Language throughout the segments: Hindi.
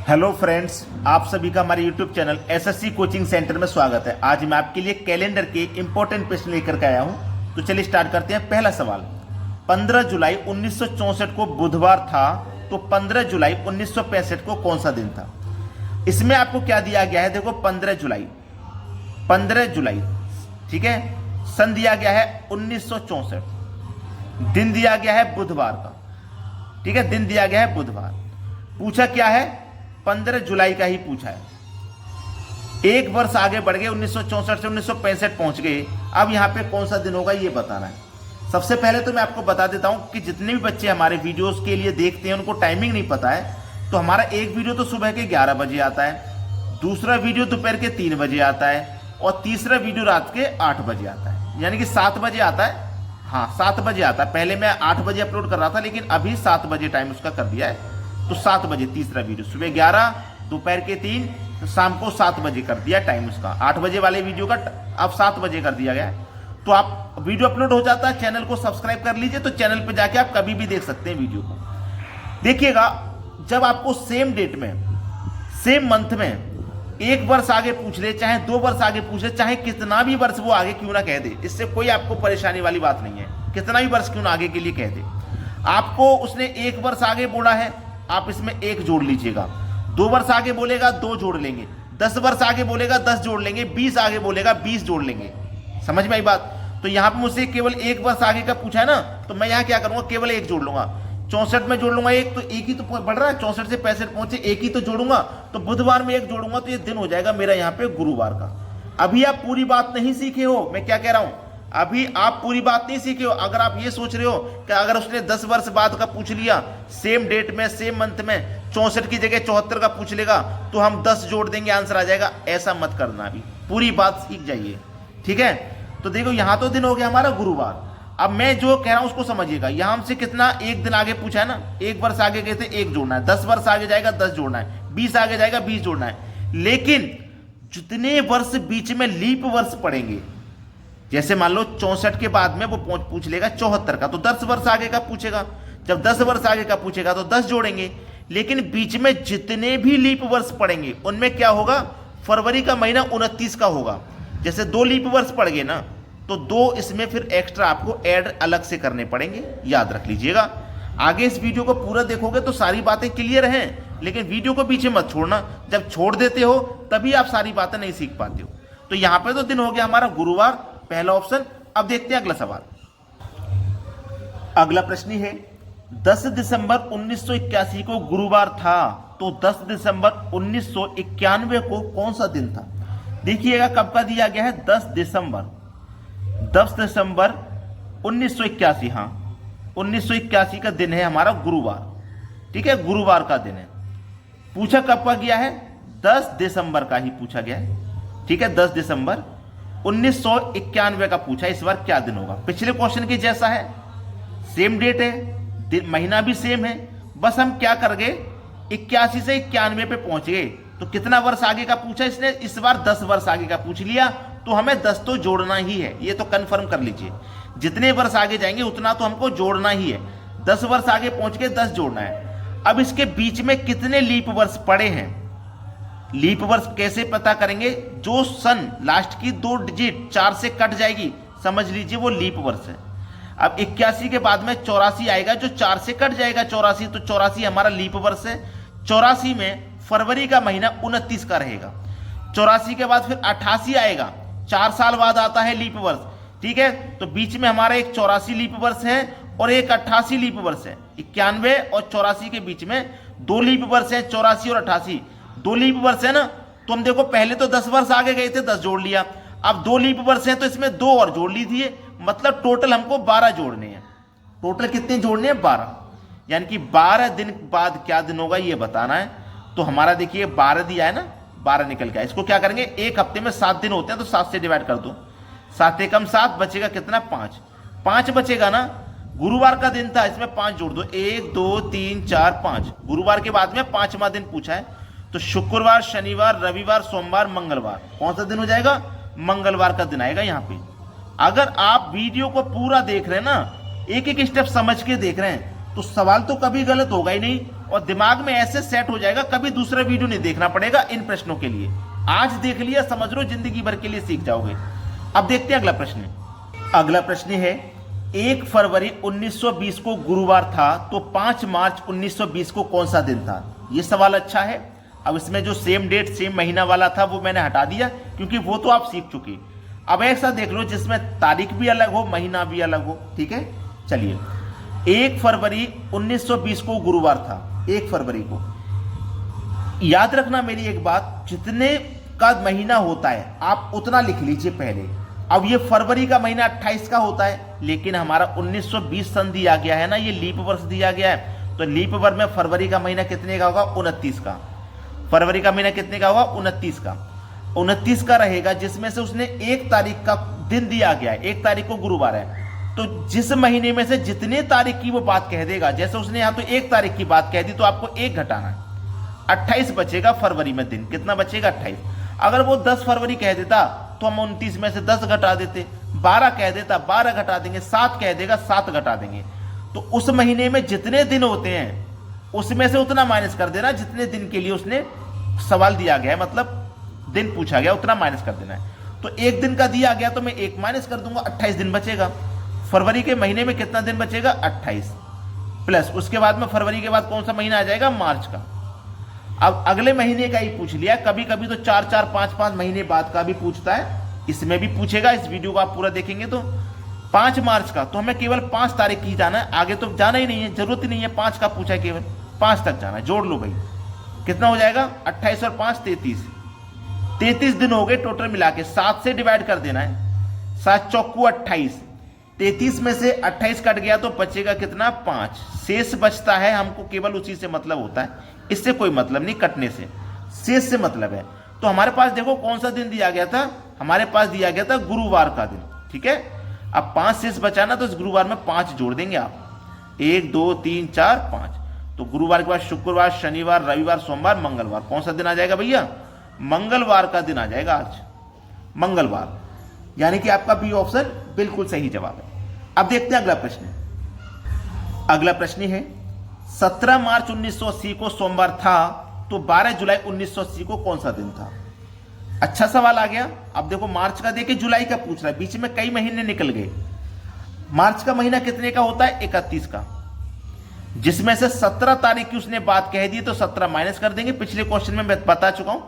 हेलो फ्रेंड्स, आप सभी का हमारे YouTube channel SSC coaching centre में स्वागत है। आज मैं आपके लिए कैलेंडर के इंपॉर्टेंट प्रश्न लेकर के आया हूं। तो चलिए स्टार्ट करते हैं। पहला सवाल, 15 जुलाई 1964 को बुधवार था, तो 15 जुलाई 1965 को कौन सा दिन था? इसमें आपको क्या दिया गया है? देखो 15 जुलाई, ठीक है। सन दिया गया है 1964, दिन दिया गया है बुधवार का, ठीक है, दिन दिया गया है बुधवार। पूछा क्या है? 15 जुलाई का ही पूछा है। एक वर्ष आगे बढ़ गए, 1964 से 1965 पहुंच गए। अब यहां पे कौन सा दिन होगा ये बताना है। सबसे पहले तो मैं आपको बता देता हूं कि जितने भी बच्चे हमारे वीडियोस के लिए देखते हैं उनको टाइमिंग नहीं पता है, तो हमारा एक वीडियो तो सुबह के 11 बजे आता है, दूसरा वीडियो दोपहर के 3 बजे आता है, और तीसरा वीडियो रात के 8 बजे आता है, यानी कि 7 बजे आता है। हाँ, 7 बजे आता है। पहले मैं 8 बजे अपलोड कर रहा था, लेकिन अभी 7 बजे टाइम उसका कर दिया है। तो 7 बजे तीसरा वीडियो, सुबह 11, दोपहर के 3, तो शाम को 7 बजे कर दिया टाइम उसका। 8 बजे वाले वीडियो का अब 7 बजे कर दिया गया है। तो आप वीडियो अपलोड हो जाता है, चैनल को सब्सक्राइब कर लीजिए, तो चैनल पे जाके आप कभी भी देख सकते हैं वीडियो को। देखिएगा, जब आपको सेम डेट में, सेम मंथ में एक वर्ष आगे पूछ ले, चाहे 2 वर्ष आगे पूछ ले, चाहे कितना भी वर्ष वो आगे क्यों ना कह दे, इससे कोई आपको परेशानी वाली बात नहीं है। कितना भी वर्ष क्यों ना आगे के लिए कह दे, आपको उसने 1 वर्ष आगे बोला है, आप इसमें 1 जोड़ लीजिएगा। 2 वर्ष आगे बोलेगा 2 जोड़ लेंगे, 10 वर्ष आगे बोलेगा 10 जोड़ लेंगे, 20 आगे बोलेगा 20 जोड़ लेंगे। समझ में आई बात? तो यहां पर मुझसे केवल 1 वर्ष आगे का पूछा है ना, तो मैं यहां क्या करूंगा, केवल 1 जोड़ लूंगा। 64 में जोड़ लूंगा 1, तो 1 ही तो बढ़ रहा है, 64 से 65 पहुंचे, 1 ही तो जोड़ूंगा। तो बुधवार में 1 जोड़ूंगा, तो ये दिन हो जाएगा मेरा यहाँ पे गुरुवार का। अभी आप पूरी बात नहीं सीखे हो, मैं क्या कह रहा हूं, अभी आप पूरी बात नहीं सीखे हो। अगर आप ये सोच रहे हो कि अगर उसने 10 वर्ष बाद का पूछ लिया, सेम डेट में, सेम मंथ में, 64 की जगह 74 का पूछ लेगा, तो हम 10 जोड़ देंगे, आंसर आ जाएगा, ऐसा मत करना। अभी पूरी बात सीख जाइए, ठीक है। तो देखो, यहां तो दिन हो गया हमारा गुरुवार। अब मैं जो कह रहा हूं उसको समझिएगा। यहां हमसे कितना, 1 दिन आगे पूछा है ना, 1 वर्ष आगे गए थे, 1 जोड़ना है। 10 वर्ष आगे जाएगा 10 जोड़ना है, 20 आगे जाएगा 20 जोड़ना है। लेकिन जितने वर्ष बीच में लीप वर्ष पड़ेंगे, जैसे मान लो 64 के बाद में वो पूछ लेगा 74 का, तो 10 वर्ष आगे का पूछेगा। जब 10 वर्ष आगे का पूछेगा तो 10 जोड़ेंगे। लेकिन बीच में जितने भी लीप वर्ष पड़ेंगे उनमें क्या होगा, फरवरी का महीना 29 का होगा। जैसे 2 लीप वर्ष पड़ गए ना, तो 2 इसमें फिर एक्स्ट्रा आपको ऐड अलग से करने पड़ेंगे, याद रख लीजिएगा। आगे इस वीडियो को पूरा देखोगे तो सारी बातें क्लियर हैं, लेकिन वीडियो को पीछे मत छोड़ना। जब छोड़ देते हो तभी आप सारी बातें नहीं सीख पाते हो। तो यहां पे तो दिन हो गया हमारा गुरुवार, पहला ऑप्शन। अब देखते हैं अगला सवाल। अगला प्रश्न है, 10 दिसंबर 1981 को गुरुवार था, तो 10 दिसंबर 1991 को कौन सा दिन था? देखिएगा कब का दिया गया है, 10 दिसंबर 1981। हाँ, 1981 का दिन है हमारा गुरुवार, ठीक है, गुरुवार का दिन है। पूछा कब का गया है? 10 दिसंबर का ही पूछा गया है, ठीक है। 10 दिसंबर 1991 का पूछा। इस बार क्या दिन होगा? पिछले क्वेश्चन के जैसा है, सेम डेट है, महीना भी सेम है, बस हम क्या कर गए, 81 से 91 पे पहुंच गए। तो कितना वर्ष आगे का पूछा इसने? इस बार 10 वर्ष आगे का पूछ लिया, तो हमें 10 तो जोड़ना ही है, ये तो कंफर्म कर लीजिए। जितने वर्ष आगे जाएंगे उतना तो हमको जोड़ना ही है। 10 वर्ष आगे पहुंच के 10 जोड़ना है। अब इसके बीच में कितने लीप वर्ष पड़े हैं, लीप वर्ष कैसे पता करेंगे? जो सन लास्ट की 2 डिजिट 4 से कट जाएगी, समझ लीजिए वो लीप वर्ष है। अब 81 के बाद में 84 आएगा, जो 4 से कट जाएगा 84, तो 84 हमारा लीप वर्ष है। 84 में फरवरी का महीना 29 का रहेगा। 84 के बाद फिर 88 आएगा, 4 साल बाद आता है लीप वर्ष, ठीक है। तो बीच में हमारा एक 84 लीप वर्ष है और एक 88 लीप वर्ष है। 91 और 84 के बीच में 2 लीप वर्ष है, 84 और 88, 2 लीप वर्ष है ना। तो हम देखो, पहले तो 10 वर्ष आगे गए थे, 10 जोड़ लिया। अब 2 लीप वर्ष है, तो इसमें 2 और जोड़ लीजिए, मतलब टोटल हमको 12 जोड़ने हैं। टोटल कितने जोड़ने हैं? 12। यानी कि 12 दिन बाद क्या दिन होगा ये बताना है। तो हमारा देखिए 12 दिया है ना, 12 निकल गया। इसको क्या करेंगे, एक हफ्ते में 7 दिन होते हैं, तो 7 से डिवाइड कर दो। 7 एकम 7, बचेगा कितना? 5 बचेगा ना। गुरुवार का दिन था, इसमें 5 जोड़ दो, 1 2 3 4 5। गुरुवार के बाद में 5वां दिन पूछा है, तो शुक्रवार, शनिवार, रविवार, सोमवार, मंगलवार, कौन सा दिन हो जाएगा? मंगलवार का दिन आएगा यहाँ पे। अगर आप वीडियो को पूरा देख रहे हैं ना, एक एक स्टेप समझ के देख रहे हैं, तो सवाल तो कभी गलत होगा ही नहीं। और दिमाग में ऐसे सेट हो जाएगा, कभी दूसरा वीडियो नहीं देखना पड़ेगा इन प्रश्नों के लिए। आज देख लिया, समझ लो, जिंदगी भर के लिए सीख जाओगे। अब देखते हैं अगला प्रश्न। अगला प्रश्न है 1 फरवरी 1920 को गुरुवार था, तो 5 मार्च 1920 को कौन सा दिन था? यह सवाल अच्छा है। अब इसमें जो सेम डेट सेम महीना वाला था वो मैंने हटा दिया, क्योंकि वो तो आप सीख चुके। अब ऐसा देख लो जिसमें तारीख भी अलग हो, महीना भी अलग हो। ठीक है, चलिए। 1 फरवरी 1920 को गुरुवार था, 1 फरवरी को। याद रखना मेरी एक बात, जितने का महीना होता है आप उतना लिख लीजिए पहले। अब ये फरवरी का महीना 28 का होता है, लेकिन हमारा 1920 सन दिया गया है ना, ये लीप वर्ष दिया गया है, तो लीप वर्ष में फरवरी का महीना कितने का होगा? 29 का। फरवरी का महीना कितने का होगा? 29 का। 29 का रहेगा, जिसमें से उसने 1 तारीख का दिन दिया गया है, 1 तारीख को गुरुवार है, तो जिस महीने में से जितने तारीख की वो बात कह देगा, जैसे उसने यहां तो 1 तारीख की बात कह दी, तो आपको 1 घटाना है, 28 बचेगा फरवरी में दिन। कितना बचेगा? 28। अगर वो 10 फरवरी कह देता तो हम 29 में से 10 घटा देते, 12 कह देता 12 घटा देंगे, 7 कह देगा 7 घटा देंगे। तो उस महीने में जितने दिन होते हैं उसमें से उतना माइनस कर देना, जितने दिन के लिए उसने सवाल दिया गया है, मतलब दिन पूछा गया, उतना माइनस कर देना है। तो 1 दिन का दिया गया तो मैं 1 माइनस कर दूंगा, 28 दिन बचेगा। फरवरी के महीने में कितना दिन बचेगा? 28 प्लस उसके बाद में फरवरी के बाद कौन सा महीना आ जाएगा? मार्च का। अब अगले महीने का ही पूछ लिया, कभी कभी तो 4-4, 5-5 महीने बाद का भी पूछता है, इसमें भी पूछेगा। इस वीडियो को आप पूरा देखेंगे तो 5 मार्च का, तो हमें केवल 5 तारीख की जाना है, आगे तो जाना ही नहीं है, जरूरत ही नहीं है। 5 का पूछा है, केवल 5 तक जाना है। जोड़ लो भाई, कितना हो जाएगा? 28 और 5 33, 33 दिन हो गए टोटल मिला के। 7 से डिवाइड कर देना है, 7 चौकू 28, 33 में से 28 कट गया तो बचेगा कितना? 5 शेष बचता है। हमको केवल उसी से मतलब होता है, इससे कोई मतलब नहीं, कटने से, शेष से मतलब है। तो हमारे पास देखो कौन सा दिन दिया गया था, हमारे पास दिया गया था गुरुवार का दिन। ठीक है, अब 5 शेष बचाना, तो इस गुरुवार में 5 जोड़ देंगे आप, 1 2 3 4 5। तो गुरुवार के बाद शुक्रवार, शनिवार, रविवार, सोमवार, मंगलवार, कौन सा दिन आ जाएगा भैया? मंगलवार का दिन आ जाएगा आज, मंगलवार। यानी कि आपका बी ऑप्शन बिल्कुल सही जवाब है। अब देखते हैं अगला प्रश्न। अगला प्रश्न है 17 मार्च 1980 को सोमवार था, तो 12 जुलाई 1980 को कौन सा दिन था? अच्छा सवाल आ गया। अब देखो मार्च का देके जुलाई का पूछ रहा है, बीच में कई महीने निकल गए। मार्च का महीना कितने का होता है? 31 का, जिसमें से 17 तारीख की उसने बात कह दी, तो 17 माइनस कर देंगे। पिछले क्वेश्चन में मैं बता चुका हूं,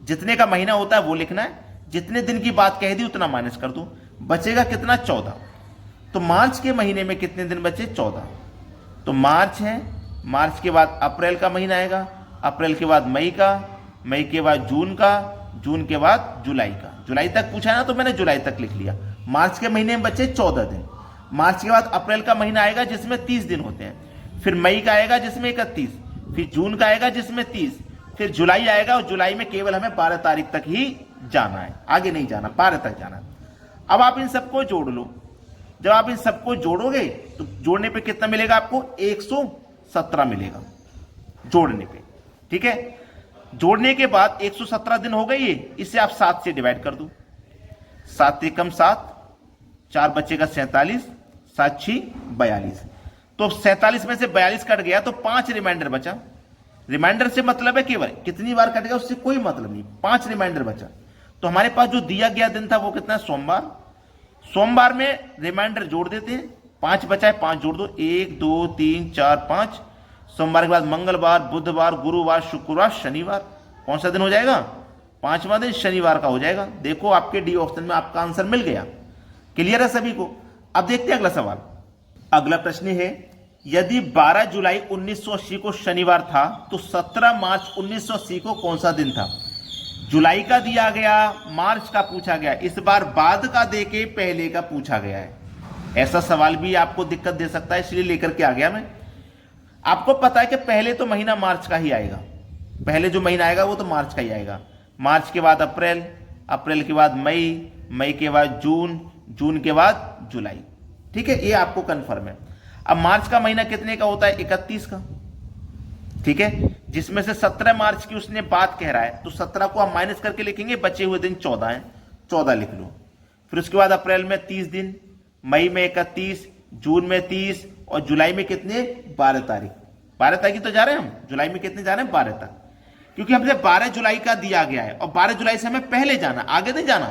जितने का महीना होता है वो लिखना है, जितने दिन की बात कह दी उतना माइनस कर दो, बचेगा कितना? 14। तो मार्च के महीने में कितने दिन बचे? 14। तो मार्च है, मार्च के बाद अप्रैल का महीना आएगा, अप्रैल के बाद मई का, मई के बाद जून का, जून के बाद जुलाई का। जुलाई तक पूछा है ना, तो मैंने जुलाई तक लिख लिया। मार्च के महीने में बचे 14 दिन। मार्च के बाद अप्रैल का महीना आएगा जिसमें 30 दिन होते हैं, फिर मई का आएगा जिसमें 31, फिर जून का आएगा जिसमें 30, फिर जुलाई आएगा, और जुलाई में केवल हमें 12 तारीख तक ही जाना है, आगे नहीं जाना, 12 तक जाना है। अब आप इन सबको जोड़ लो। जब आप इन सबको जोड़ोगे तो जोड़ने पे कितना मिलेगा आपको? 117 मिलेगा जोड़ने पे। ठीक है, जोड़ने के बाद 117 दिन हो गई, इसे आप 7 से डिवाइड कर दो, 7 एकम 7, 4 बचेगा 47, 7 6 42। तो 47 में से 42 कट गया तो 5 रिमाइंडर बचा। रिमाइंडर से मतलब है केवल कितनी बार कट गया उससे कोई मतलब नहीं, 5 रिमाइंडर बचा। तो हमारे पास जो दिया गया दिन था वो कितना? सोमवार। सोमवार में रिमाइंडर जोड़ देते हैं, 5 बचा है, 5 जोड़ दो, 1 2 3 4 5। सोमवार के बाद मंगलवार, बुधवार, गुरुवार, शुक्रवार, शनिवार, कौन सा दिन हो जाएगा? 5वां दिन शनिवार का हो जाएगा। देखो आपके डी ऑप्शन में आपका आंसर मिल गया। क्लियर है सभी को? अब देखते हैं अगला सवाल। अगला प्रश्न है यदि 12 जुलाई 1980 को शनिवार था, तो 17 मार्च 1980 को कौन सा दिन था? जुलाई का दिया गया, मार्च का पूछा गया, इस बार बाद का देके पहले का पूछा गया है। ऐसा सवाल भी आपको दिक्कत दे सकता है, इसलिए लेकर के आ गया मैं। आपको पता है कि पहले तो महीना मार्च का ही आएगा, पहले जो महीना आएगा वो तो मार्च का ही आएगा। मार्च के बाद अप्रैल, अप्रैल के बाद मई, मई के बाद जून, जून के बाद जुलाई। ठीक है, ये आपको कंफर्म है। अब मार्च का महीना कितने का होता है? 31 का। ठीक है, जिसमें से 17 मार्च की उसने बात कह रहा है, तो 17 को हम माइनस करके लिखेंगे, बचे हुए दिन 14 हैं, 14 लिख लो। फिर उसके बाद अप्रैल में 30 दिन, मई में 31, जून में 30 और जुलाई में कितने? 12 तारीख। 12 तक ही तो जा रहे हैं हम, जुलाई में कितने जा रहे हैं, 12 तक, क्योंकि हमसे 12 जुलाई का दिया गया है और 12 जुलाई से हमें पहले जाना, आगे नहीं जाना।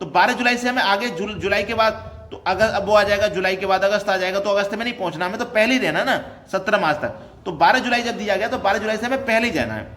तो 12 जुलाई से हमें आगे जुलाई के बाद तो अगस्त, अब वो आ जाएगा जुलाई के बाद अगस्त आ जाएगा, तो अगस्त में नहीं पहुंचना, हमें तो पहले ही रहना ना 17 मार्च तक। तो 12 जुलाई जब दिया गया तो 12 जुलाई से हमें पहले ही जाना है।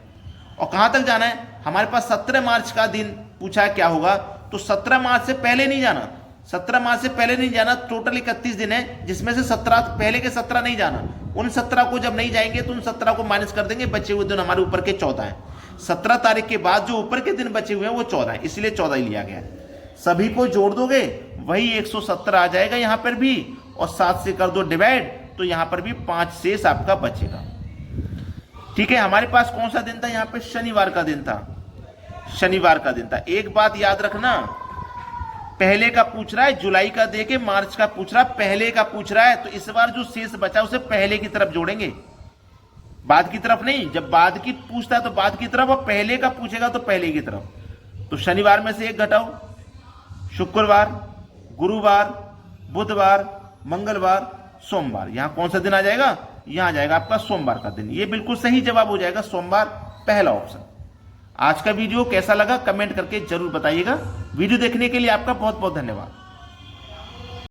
और कहां तक जाना है, हमारे पास 17 मार्च का दिन पूछा है क्या होगा, तो 17 मार्च से पहले नहीं जाना, 17 मार्च से पहले नहीं जाना। टोटल 31 दिन है, जिसमें से 17 पहले के 17 नहीं जाना। उन 17 को जब नहीं जाएंगे तो उन 17 को माइनस कर देंगे, बचे हुए दिन हमारे ऊपर के 14 हैं। 17 तारीख के बाद जो ऊपर के दिन बचे हुए हैं वो 14 है, इसलिए 14 ही लिया गया है। सभी को जोड़ दोगे वही 117 आ जाएगा यहां पर भी, और 7 से कर दो डिवाइड तो यहां पर भी 5 शेष आपका बचेगा। ठीक है, हमारे पास कौन सा दिन था यहां पे, शनिवार का दिन था, शनिवार का दिन था। एक बात याद रखना, पहले का पूछ रहा है, जुलाई का देके मार्च का पूछ रहा है, पहले का पूछ रहा है, तो इस बार जो शेष बचा उसे पहले की तरफ जोड़ेंगे, बाद की तरफ नहीं। जब बाद की पूछता है तो बाद की तरफ, और पहले का पूछेगा तो पहले की तरफ। तो शनिवार में से एक घटाओ, शुक्रवार, गुरुवार, बुधवार, मंगलवार, सोमवार, यहां कौन सा दिन आ जाएगा, यहां आ जाएगा आपका सोमवार का दिन। ये बिल्कुल सही जवाब हो जाएगा, सोमवार, पहला ऑप्शन। आज का वीडियो कैसा लगा कमेंट करके जरूर बताइएगा। वीडियो देखने के लिए आपका बहुत बहुत धन्यवाद।